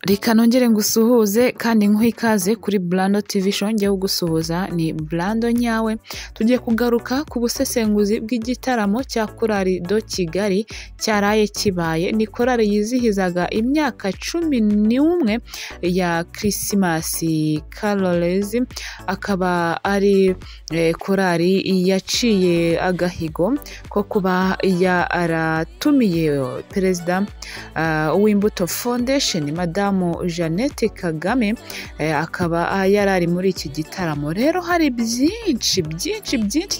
Reka nongere ngusuhuze kandi nguhe ikaze kuri Blando TV show. Ngiye kugusuhuza ni Blando nyawe. Tugiye kugaruka ku busesenguzi bw'igitaramo cya Korali do Kigali cyaraye kibaye. Ni korali yizihizaga imyaka 11 ya Christmas Carols, akaba ari korali yaciye agahigo ko kuba yaratumiye perezida w'Imbuto Foundation Madamu Jeannette Kagame, akaba yarari muri iki gitaramo. Rero hari byinshi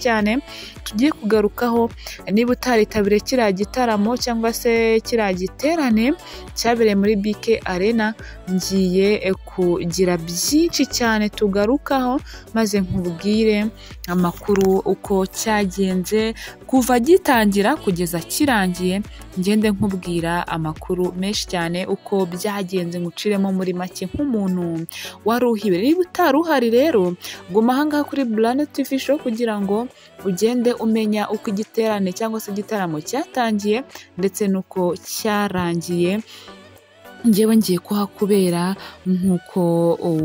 cyane tugiye kugarukaho. Niba utaritabire kiriya gitaramo cyangwa se kiriya giterane cyabereye muri BK Arena, ngiye kugira byinshi cyane tugarukaho maze nkubwire amakuru uko cyagenze kuva gitangira kugeza kirangiye. Ngende nkubwira amakuru menshi cyane uko byagenze, nguciremo muri make nk'umuntu waruhiwe. Niba utaruhari rero guma ahangaha kuri Blando TV show kugira ngo ugende umenya uko igiterane cyangwa se igitaramo cyatangiye ndetse nuko cyarangiye. Ngewe ngiye kuhakubera nk'uko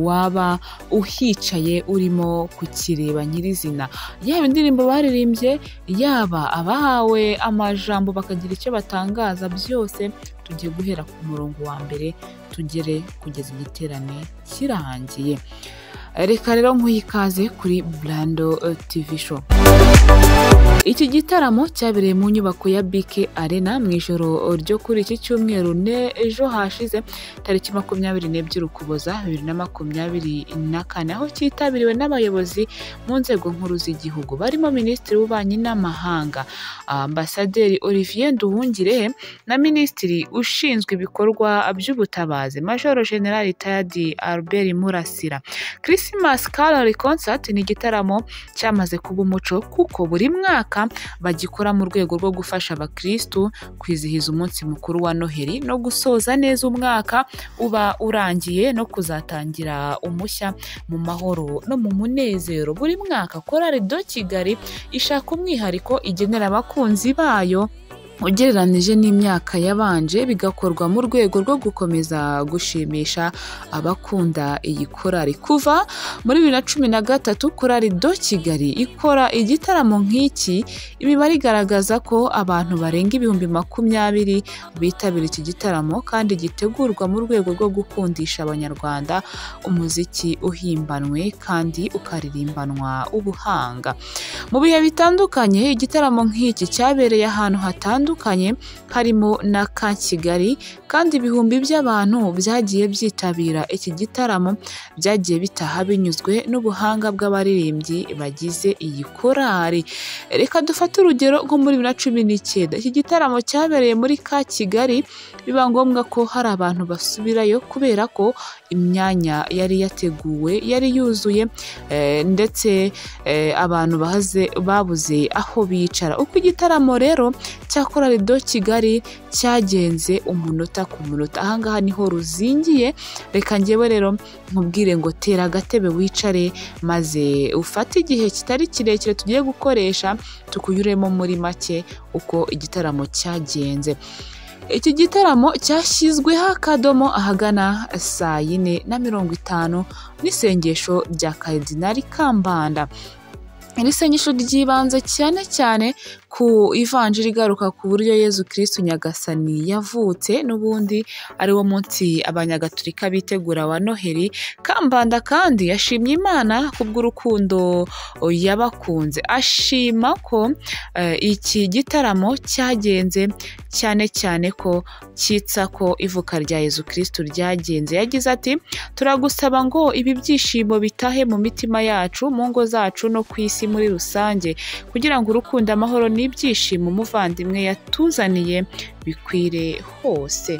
waba uhicaye urimo kukireba nyirizina, yaba indirimbo baririmbye, yaba abahawe amajambo bakagira icyo batangaza, byose tugiye guhera ku murongo wa mbere tugere kugeza igiterane kirangiye. Reka rero nkuyikaze kuri Blando TV show. Iki gitaramo cyabereye mu nyubako ya BK Arena mu ijoro ryo kuri iki cyumweru ejo hashize tariki 22 Ukuboza 2024, aho cyitabiriwe n'abayobozi mu nzego nkuru z'igihugu barimo Minisitiri w'Ububanyi n'Amahanga Ambasaderi Olivier Nduhungirehe na Minisitiri ushinzwe ibikorwa by'ubutabazi Major General Tayadi Albert Murasira. Christmas Carol Concert ni igitaramo cyamaze kuba umuco kuko buri mwaka bagikora mu rwego rwo gufasha abakristu kwizihiza umunsi mukuru wa Noheli no gusoza neza umwaka uba urangiye no kuzatangira umushya mu mahoro no mu munezero. Buri mwaka Korali do Kigali ishaka umwihariko igenera abakunzi bayo ugereranije n'imyaka yabanje, bigakorwa mu rwego rwo gukomeza gushimisha abakunda iyi korali. Kuva muri 2013 Korali do Kigali ikora igitaramo nk'iki, imibare igaragaza ko abantu barenga 20,000 bitabira iki gitaramo kandi gitegurwa mu rwego rwo gukundisha abanyarwanda umuziki uhimbanwe kandi ukaririmbanwa ubuhanga. Mu bihe bitandukanye igitaramo nk'iki cyabereye ahantu hatandukanye harimo na ka Kigali, kandi ibihumbi by'abantu byagiye byitabira iki gitaramo byagiye bitaha binyuzwe n'ubuhanga bw'abaririmbyi bagize iyi korali. Reka dufate urugero nko muri 2019 iki gitaramo cyabereye muri ka Kigali, biba ngombwa ko hari abantu basubirayo kubera ko imyanya yari yateguwe yari yuzuye, ndetse abantu babuze aho bicara. Uko igitaramo rero cya Korali do Kigali cyagenze umunota ku munota, ahangaha niho ruzingiye. Reka ngewe rero nkubwire ngo tera agatebe wicare maze ufate igihe kitari kirekire tugiye gukoresha tukuyuremo muri make uko igitaramo cyagenze. Iki gitaramo cyashyizweho akadomo ahagana saa 4:50 n'isengesho rya Karidinali Kambanda. Iri sengesho ryibanze cyane ku ivanjiri igaruka ku buryo Yezu Kristo Nyagasani yavutse, n'ubundi ari wo munsi abanyagatolika bitegura wa Noheli. Kambanda kandi yashimye Imana kubw'urukundo yabakunze, ashima ko iki gitaramo cyagenze cyane ko cyitsa ko ivuka rya Yezu Kristo ryagenze. Yagize ati, turagusaba ngo ibi byishimo bitahe mu mitima yacu, mu ngo zacu no ku isi muri rusange, kugira ngo urukundo, amahoro n'ibyishimo umuvandimwe yatuzaniye bikwire hose.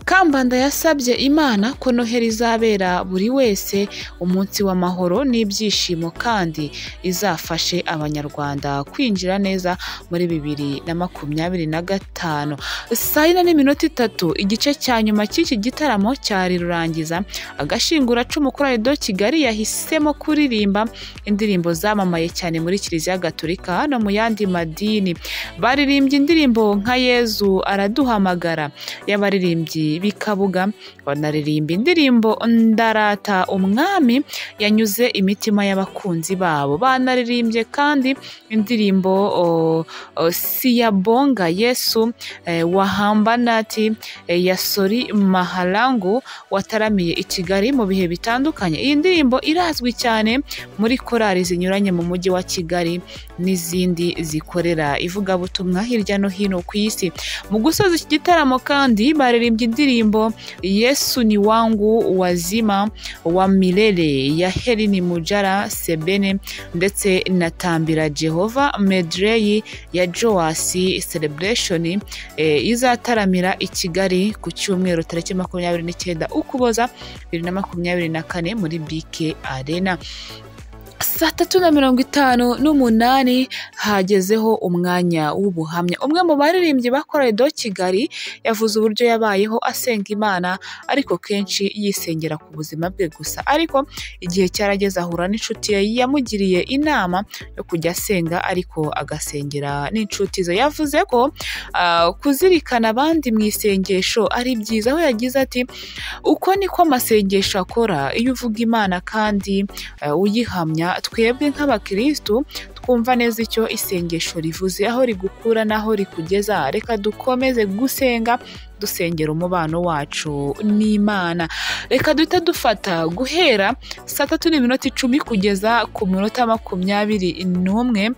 Kambanda yasabye Imana ko Noheli izabera buri wese umunsi w'amahoro n'ibyishimo kandi izafashe abanyarwanda kwinjira neza muri 2025. Saa 4:03 igice cya nyuma cy'iki gitaramo cyari rurangiza. Agashinguracumu Korali do Kigali yahisemo kuririmba indirimbo zamamaye cyane muri Kiliziya Gatolika no mu yandi madini. Baririmbye indirimbo nka Yezu araduhamagara y'abaririmbyi kandi bikabuga. Banaririmba indirimbo Ndarata Umwami yanyuze imitima y'abakunzi babo. Banaririmbye kandi indirimbo Siyabonga Yesu Wahambanati ya Sori Mahalangu wataramiye i Kigali mu bihe bitandukanye. Iyi ndirimbo irazwi cyane muri korali zinyuranye mu mujyi wa Kigali n'izindi zikorera ivugabutumwa hirya no hino ku isi. Mu gusoza iki gitaramo kandi baririmbye indirimbo Yesu ni wangu wazima wa milele ya Helini Mujara Sebene ndetse na Tambira Jehova medley ya Joasi Celebration izataramira i Kigali ku cyumweru tariki 29 Ukuboza 2024 muri BK Arena. 3:58 hagezeho umwanya w'ubuhamya. Umwe mu baririmbyi bakora do Kigali yavuze uburyo yabayeho asenga Imana ariko kenshi yisengera ku buzima bwe gusa, ariko igihe cyarageze ahura n'inshuti ye yamugiriye inama yo kujya asenga ariko agasengera n'inshuti ze. Yavuze ko kuzirikana abandi mu isengesho ari byiza. Aho yagize ati uko niko amasengesho akora, iyo uvuga Imana kandi uyihamya. Twebwe nk'abakristu twumva neza icyo isengesho rivuze, aho rigukura naho rikugeza. Reka dukomeze gusenga dusengera umubano wacu n'Imana. Reka duhita dufata guhera 3:10 kugeza ku minota 21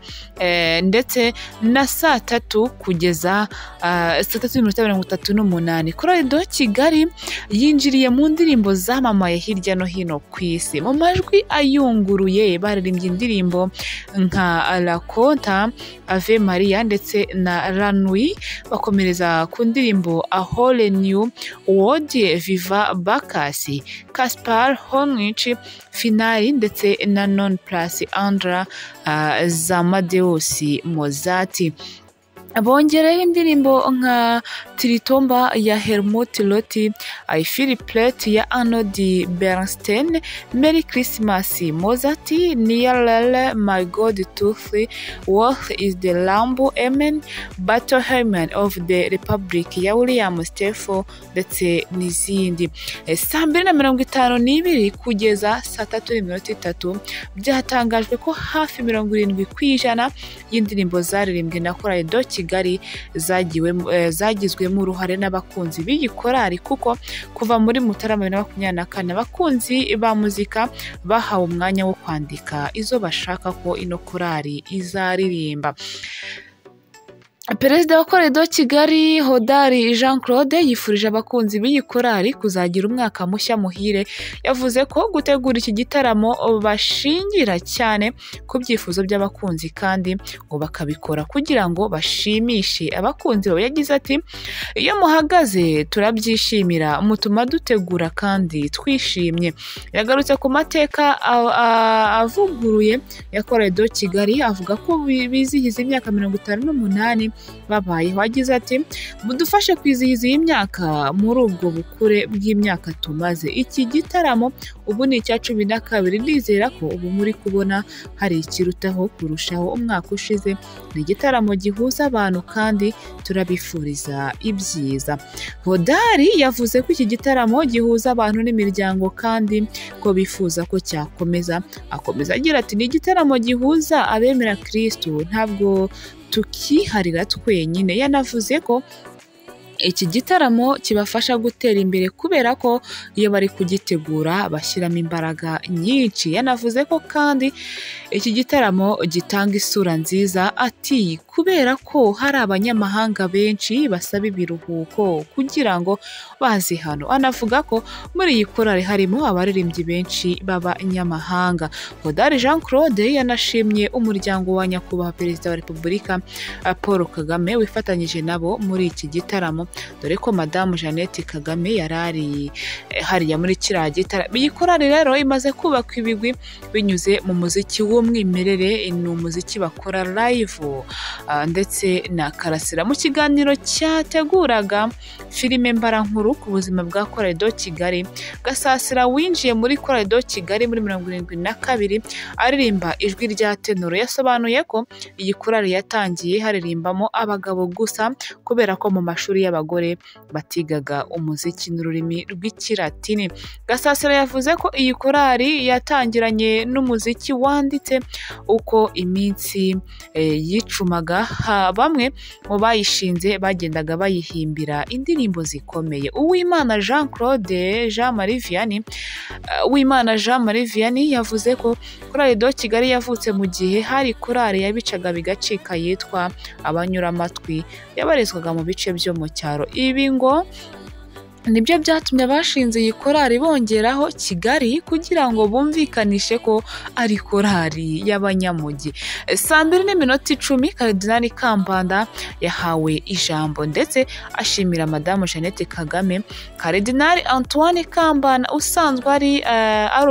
ndetse na 3 kugeza 3:38. Korali do Kigali yinjiriye mu ndirimbo zamamaye hirya no hino ku isi. Mu majwi ayunguruye baririmbye indirimbo nka La Conta, Ave Maria ndetse na Ranui. Bakomereza ku ndirimbo Whole New World, Viva Bakasi, Kaspar Honrich, Finali ndetse na Non Plus Andra Zamadeus Mozati. Bongereho indirimbo nka Tiritomba ya Helmut Lotti, I Feel Plate ya Arnold Bernstein, Merry Christmas Mozart, Nialele, My God Tooth, Worth is the Lamb, Amen, Battle Hymn of the Republic ya William Steffo ndetse n'izindi. 2:52 kugeza 3:30 byatangajwe ko hafi 70% y'indirimbo zaririmbwe na korali do Kigali zagizwemo uruhare n'abakunzi b'iyi korali, kuko kuva muri Mutarama 2024 abakunzi ba muzika bahawe umwanya wo kwandika izo bashaka ko ino korali izaririmba. Perezida wa korali do Kigali Hodari Jean Claude yifurije abakunzi b'iyi korali kuzagira umwaka mushya muhire. Yavuze ko gutegura iki gitaramo bashingira cyane ku byifuzo by'abakunzi kandi ngo bakabikora kugira ngo bashimishe abakunzi babo. Yagize ati iyo muhagaze turabyishimira, mutuma dutegura kandi twishimye. Yagarutse ku mateka avuguruye ya korali do Kigali avuga ko bizihiza imyaka 58 babayeho. Wagize ati mudufashe kwizihiza iyi myaka muri ubwo bukure bw'imyaka tumaze. Iki gitaramo ubu ni icya 12. Nizera ko ubu muri kubona hari ikirutaho kurushaho umwaka ushize. Ni igitaramo gihuza abantu kandi turabifuriza ibyiza. Hodari yavuze ko iki gitaramo gihuza abantu n'imiryango kandi ko bifuza ko cyakomeza. Akomeza agira ati ni igitaramo gihuza abemera Kristo, ntabwo tukiharira twenyine. Yanavuze ko iki gitaramo kibafasha gutera imbere kubera ko iyo bari kugitegura bashyiramo imbaraga nyinshi. Yanavuze ko kandi iki gitaramo gitanga isura nziza, ati kubera ko hari abanyamahanga benshi basaba ibiruhuko kugira ngo baze hano. Anavuga ko muri iyi korali harimo abaririmbyi benshi b'abanyamahanga. Hodari Jean Claude yanashimye umuryango wa nyakubahwa Perezida wa Repubulika Paul Kagame wifatanyije nabo muri iki gitaramo, dore ko Madamu Jeannette Kagame yarari hariya muri kiriya gitaramo. Iyi korali rero imaze kubaka ibigwi binyuze mu muziki w'umwimerere. Ni umuziki bakora live ndetse na Karasira. Mu kiganiro cyateguraga filime mbarankuru ku buzima bwa korali do Kigali, Gasasira winjiye muri korali do Kigali muri 72 aririmba ijwi rya tenoro. Yasobanuye ko iyi korali yatangiye haririmbamo abagabo gusa kubera ko mu mashuri y'abagore abagore batigaga umuziki n'ururimi rw'ikilatini. Gasasira yavuze ko iyi korali yatangiranye n'umuziki wanditse uko iminsi yicumaga, bamwe mu bayishinze bagendaga bayihimbira indirimbo zikomeye. Uwimana Jean Marie Vianney yavuze ko korali do Kigali yavutse mu gihe hari korali yabicaga bigacika yitwa Abanyuramatwi, yabarizwaga mu bice byo mu cyaro. Ibi ngo nibyo byatumye abashinze iyi korali bongeraho Kigali kugira ngo bumvikanishe ko ari korali y'abanyamujyi. 2:10 Karidinali Kambanda yahawe ijambo ndetse ashimira Madamu Jeannette Kagame. Karidinali Antoine Kambanda usanzwe ari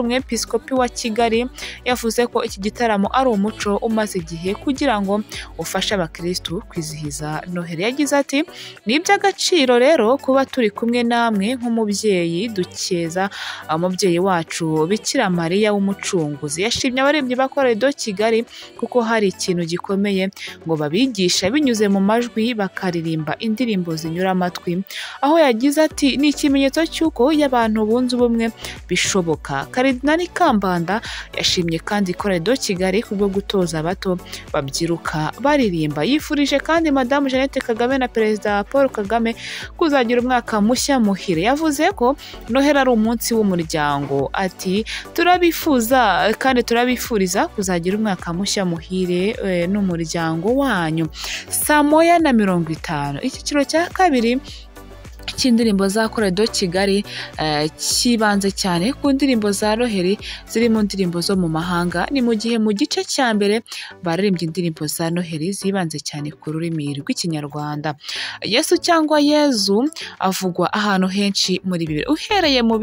umwepiskopi wa Kigali yavuze ko iki gitaramo ari umuco umaze igihe kugira ngo ufashe abakristu kwizihiza Noheli. Yagize ati ni iby'agaciro rero kuba turi kumwe namwe nk'umubyeyi, dukeza umubyeyi wacu Bikira Mariya w'umucunguzi. Yashimye abaririmbyi ba korali do Kigali kuko hari ikintu gikomeye ngo babigisha binyuze mu majwi, bakaririmba indirimbo zinyura amatwi, aho yagize ati ni ikimenyetso cy'uko iyo abantu bunze ubumwe bishoboka. Karidinali Kambanda yashimye kandi korali do Kigali kubwo gutoza abato babyiruka baririmba. Yifurije kandi Madamu Jeannette Kagame na Perezida Paul Kagame kuzagira umwaka mushya muhire. Yavuze ko Noheli ari umunsi w'umuryango. Ati turabifuza kandi turabifuriza kuzagira umwaka mushya muhire n'umuryango wanyu. 1:50 icyiciro cya kabiri cy'indirimbo za korali do Kigali kibanze cyane ku ndirimbo za Noheli ziri mu ndirimbo zo mu mahanga. Ni mu gihe mu gice cya mbere baririmbye indirimbo za Noheli zibanze cyane ku rurimi rw'ikinyarwanda. Yesu cyangwa Yezu avugwa ahantu henshi muri Bibiliya. Uhereye mu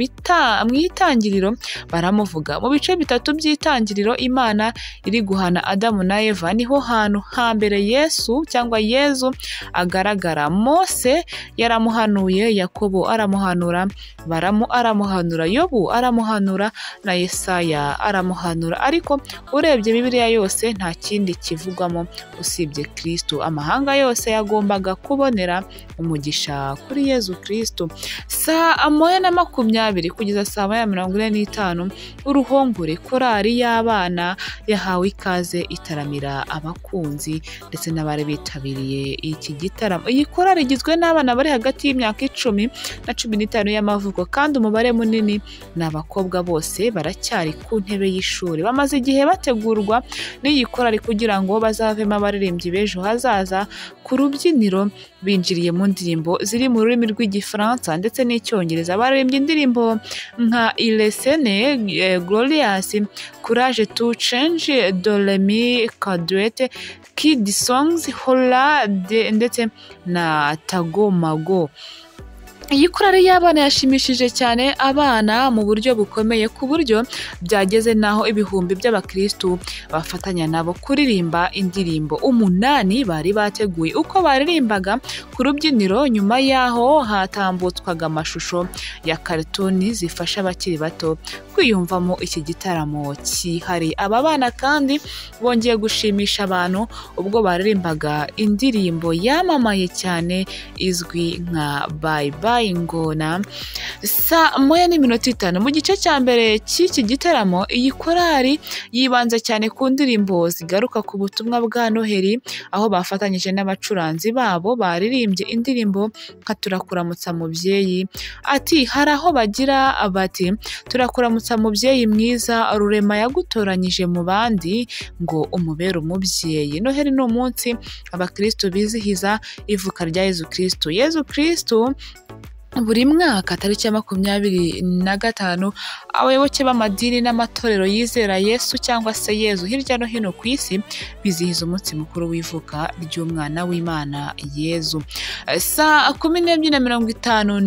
itangiriro baramuvuga. Mu bice bitatu by'itangiriro Imana iri guhana Adamu na Eva niho hantu hambere Yesu cyangwa Yezu agaragara. Mose yaramuhanuye, Yakobo aramuhanura, Baramu aramuhanura, Yobu aramuhanura na Yesaya aramuhanura. Ariko urebye Bibiliya yose nta kindi kivugwamo usibye Kristo. Amahanga yose yagombaga kubonera umugisha kuri Yezu Kristo. 1:20 kugeza 1:45 Uruhongore, korali y'abana yahawe ikaze itaramira abakunzi ndetse n'abari bitabiriye iki gitaramo. Iyi korali igizwe n'abana bari hagati y'imyaka 10 na 15 y'amavuko kandi umubare munini ni abakobwa. Bose baracyari ku ntebe y'ishuri. Bamaze igihe bategurwa n'iyi korali kugira ngo bazavemo abaririmbyi b'ejo hazaza. Ku rubyiniro binjiriye mu ndirimbo ziri mu rurimi rw'Igifaransa ndetse n'Icyongereza. Baririmbye indirimbo nka Ilesene, Glorious, Courage to Change, Doremi, Kaduete, Kid Songs, Hola ndetse na Tagomago. Iyi korali y'abana yashimishije cyane abana mu buryo bukomeye ku buryo byageze naho ibihumbi by'abakristu bafatanya nabo kuririmba indirimbo 8 bari bateguye. Uko baririmbaga ku rubyiniro, nyuma yaho hatambutswaga amashusho ya kartoni zifasha abakiri bato kwiyumvamo iki gitaramo cyihari. Aba bana kandi bongeye gushimisha abantu ubwo baririmbaga indirimbo yamamaye cyane izwi nka Bye Bye Ngona. 1:5 mu gice cya mbere cy'iki gitaramo iyi korali yibanze cyane ku ndirimbo zigaruka ku butumwa bwa Noheli, aho bafatanyije n'abacuranzi babo baririmbye indirimbo nka Turakuramutsa mubyeyi. Ati hari aho bagira bati turakuramutsa mubyeyi mwiza, Rurema yagutoranyije mu bandi ngo umubere umubyeyi. Noheli ni umunsi abakristo bizihiza ivuka rya Yezu Kristo. Yezu Kristo buri mwaka tariki ya 25 abayoboke b'amadini n'amatorero yizera Yesu cyangwa se Yezu hirya no hino ku isi bizihiza umunsi mukuru w'ivuka ry'umwana w'Imana Yezu. 12:54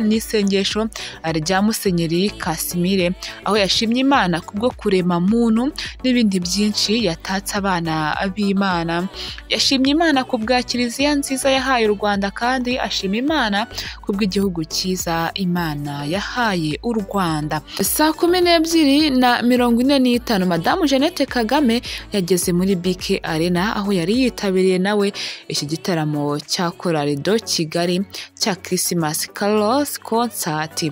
n'isengesho rya Musenyeri Kasimire, aho yashimye Imana kubwo kurema muntu n'ibindi byinshi yatatse abana b'Imana. Yashimye Imana kubwa Kiliziya nziza yahaye u Rwanda kandi ashima Imana kubwo igihugu cyiza Imana yahaye u Rwanda. Saa 12:45 Madamu Jeannette Kagame yageze muri BK Arena aho yari yitabiriye nawe iki gitaramo cya Korali do Kigali cya Christmas Carols Concert.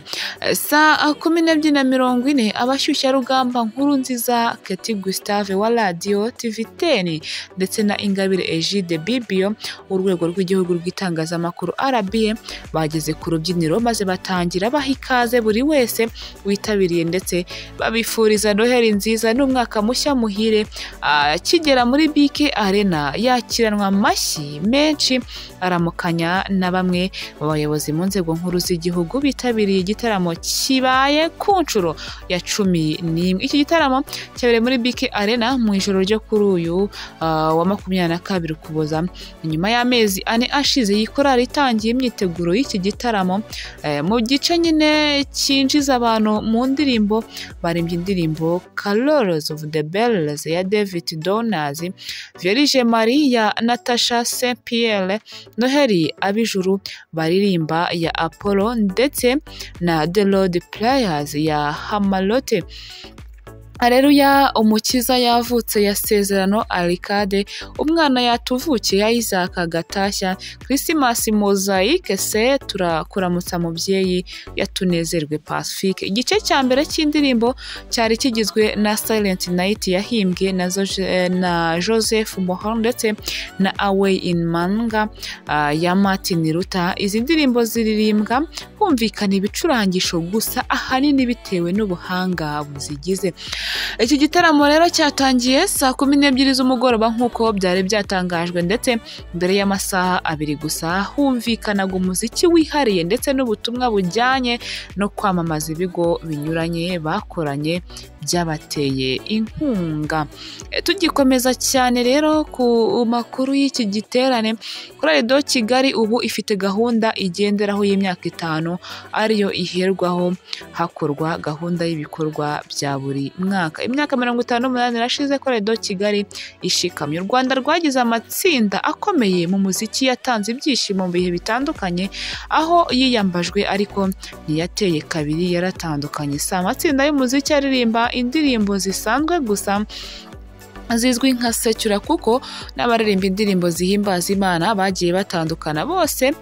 Saa 12:40 abashyushya rugamba Nkurunziza Keti Gustave wa Radio TV10 ndetse na Ingabire Egide Bibio urwego rw'igihugu rw'itangazamakuru RBA bageze ku rubyiniro maze batangira baha ikaze buri wese witabiriye ndetse babifuriza Noheli nziza n'umwaka mushya muhire. Kigera muri BK Arena yakiranwa amashyi menshi aramukanya na bamwe mu bayobozi mu nzego nkuru z'igihugu bitabiriye igitaramo kibaye ku nshuro ya 11. Iki gitaramo cyabereye muri BK Arena mu ijoro ryo kuri uyu wa 22 Ukuboza. Nyuma y'amezi 4 ashize iyi korali itangiye imyiteguro y'iki gitaramo mu gice nyine cyinjiza abantu mu ndirimbo barimbye indirimbo Carols of the Bells ya David Donaz, Vierge Marie ya Natasha Saint Pierre, Noheli Abijuru baririmba ya Apollo ndetse na The Lord Prayers ya Hamalote. Aleluya umukiza yavutse ya Sezerano Arcade, umwana yatuvukiye ya Isaac Gatashya, Christmas Mosaic se turakuramutsa mubyeyi yatunezerwe Pacifique. Igice cya mbere cy'indirimbo cyari kigizwe na Silent Night yahimbwe na Joseph Mohon ndetse na Away in Manga ya Martin Luther. Izi ndirimbo ziririmbwa humvikana ibicurangisho gusa ahanini bitewe n'ubuhanga buzigize. Iki gitaramo rero cyatangiye saa 12 z'umugoroba nk'uko byari byatangajwe ndetse mbere y'amasaha 2 gusa humvikanaga umuziki wihariye ndetse n'ubutumwa bujyanye no kwamamaza ibigo binyuranye bakoranye byabateye inkunga. Tugikomeza cyane rero ku makuru y'iki giterane, Korali do Kigali ubu ifite gahunda igenderaho y'imyaka 5 ariyo iherwaho hakorwa gahunda y'ibikorwa bya buri mwaka. Imyaka 58 irashize Korali do Kigali ishikamye. U Rwanda rwagize amatsinda akomeye mu muziki yatanze ibyishimo mu bihe bitandukanye aho yiyambajwe ariko ntiyateye kabiri yaratandukanye. Si amatsinda y'umuziki aririmba indirimbo zisanzwe gusa zizwi nka secular kuko n'abaririmba indirimbo zihimbaza Imana bagiye batandukana, bose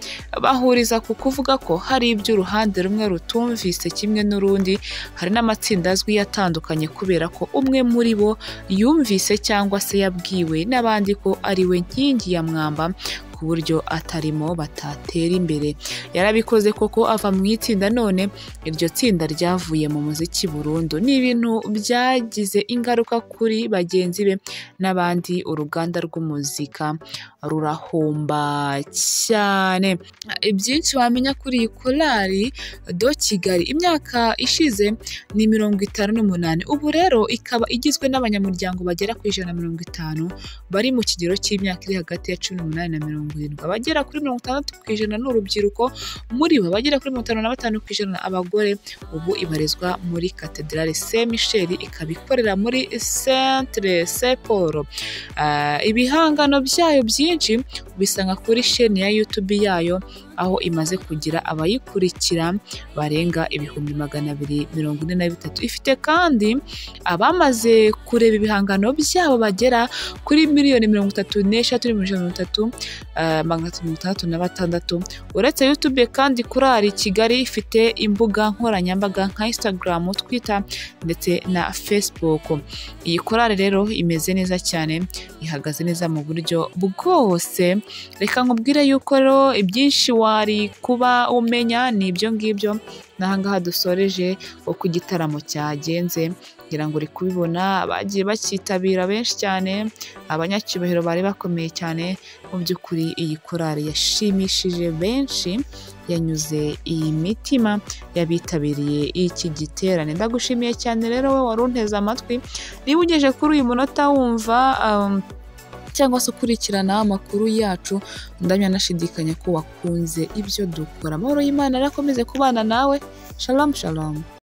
bahuriza ku kuvuga ko hari ibyo uruhande rumwe rutumvise kimwe n'urundi. Hari n'amatsinda azwi yatandukanye kubera ko umwe muri bo yumvise cyangwa se yabwiwe n'abandi ko ari we nkingi ya mwamba ku buryo atarimo batatera imbere. Yarabikoze koko ava mu itsinda, none iryo tsinda ryavuye mu muziki burundu. Ni ibintu byagize ingaruka kuri bagenzi be n'abandi. Uruganda rw'umuzika rurahomba cyane. Ibyinshi wamenya kuri iyi Korali do Kigali imyaka ishize ni 58. Ubu rero ikaba igizwe n'abanyamuryango bagera ku 150 bari mu kigero cy'imyaka iri hagati ya 18 na 70. Abagera kuri 60% n'urubyiruko, muri bo abagera kuri 55% abagore. Ubu ibarizwa muri Cathedrale Saint Michel, ikaba ikorera muri Centre Saint Paul. Ibihangano byayo byinshi bisanga kuri chaîne ya YouTube yayo aho imaze kugira abayikurikira barenga 243. Ifite kandi abamaze kureba ibihangano byabo bagera kuri 1,336,366. Uretse YouTube kandi Korali Kigali ifite imbuga nkoranyambaga nka Instagram, Twitter ndetse na Facebook. Iyi Korali rero imeze neza cyane, ihagaze neza mu buryo bwose. Reka nkubwire yuko rero ibyinshi wari kuba umenya ni ibyo ngibyo. Nahangaha dusoreje uko igitaramo cyagenze, ngira ngo uri kubibona bagiye bakitabira benshi cyane, abanyacyubahiro bari bakomeye cyane. Mu by'ukuri iyi Korali yashimishije benshi, yanyuze iyi mitima yabitabiriye iki giterane. Ndagushimiye cyane rero wowe warunteze amatwi. Niba ugeje kuri uyu munota wumva cyangwa se ukurikirana amakuru yacu, ndamya nashidikanya ko wakunze ibyo dukora. Amahoro y'Imana arakomeze kubana nawe. Shalom shalom.